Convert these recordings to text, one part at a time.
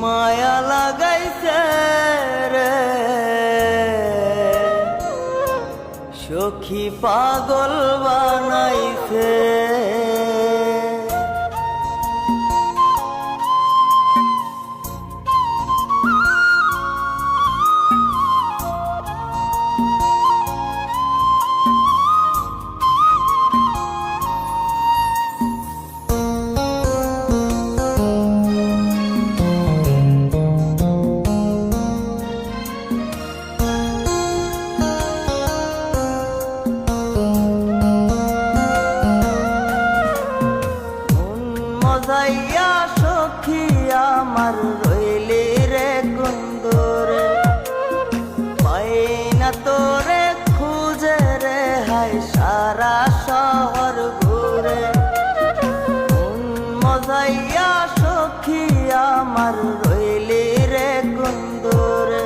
মায়া লাগাইছে রে সখী পাগল বানাইছে। মজাইয়া সখী আমার রইলি রে কুন্দরে, পাই না তোরে খুঁজে রে হাই সারা শহর ঘুরে। মজাইয়া সখী আমার রইলি রে কুন্দরে,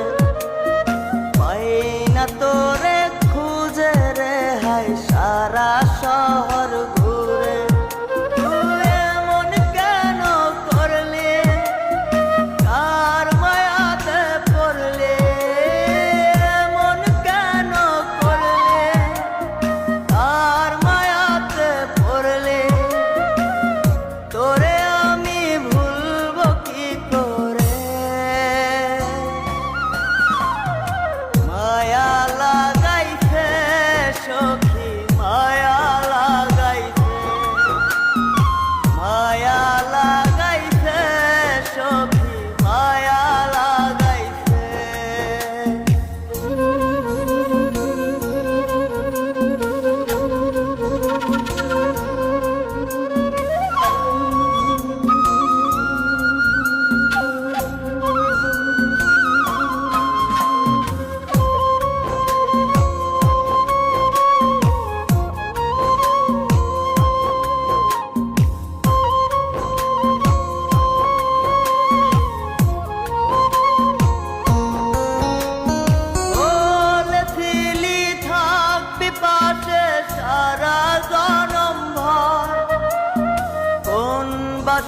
পাই না তোরে খুঁজে রে হাই সারা শহর ঘুরে।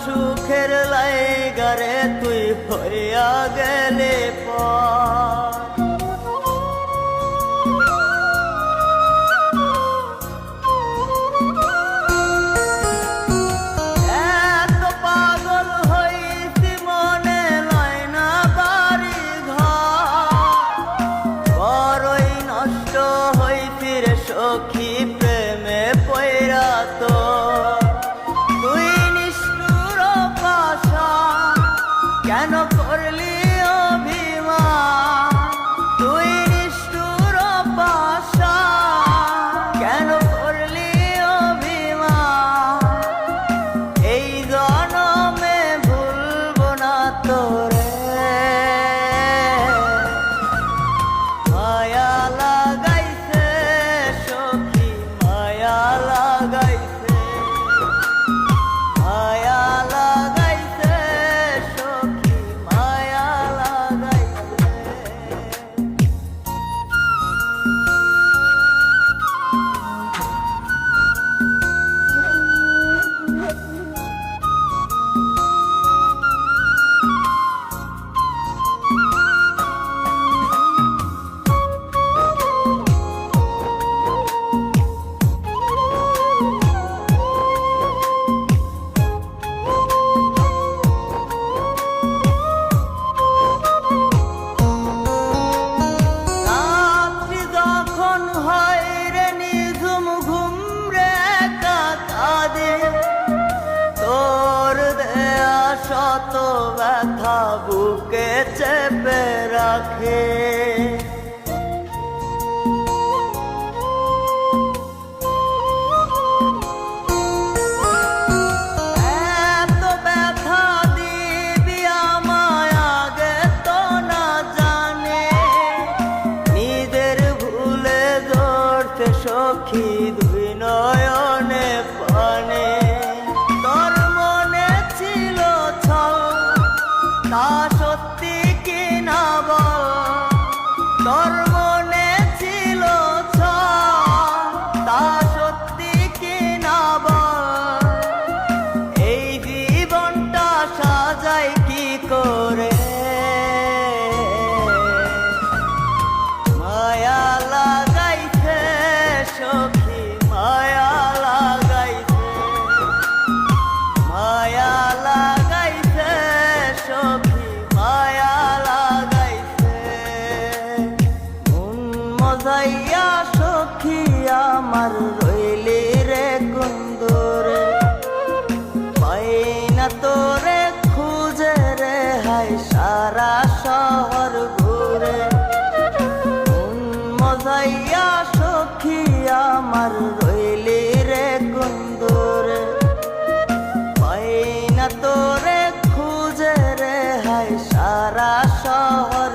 সুখের লাইগারে তুই হইয়া গেলে পর, এত পাগল হইছি মনে লয় না বাড়ি ঘর, বড়ই নষ্ট হইছি রে সখী প্রেমে পয়রা তো। কেন করলি অভিমান তুই নিষ্ঠুর পাশা, কেন করলি অভিমান এই জনমে ভুলব না তোরে। মায়া লাগাইছে সখী মায়া লাগাইছে, মায়া লাগাইছে শত ব্যথা বুকে চেপে রাখে। এত ব্যথা দিবি আমায় আগে তো না জানে, নিজের ভুলে ধরতে সখী দুই নয়নে পানে। তা সত্যি কি না বল, তোর মনে ছিল তা সত্যি কি না বল, এই জীবনটা সাজাই কি করে। হাই সারা শহর ঘুরে মন মজাইয়া সখী আমার রইলি রে কুন্দরে পাই না তোরে খুঁজে রে হাই সারা শহর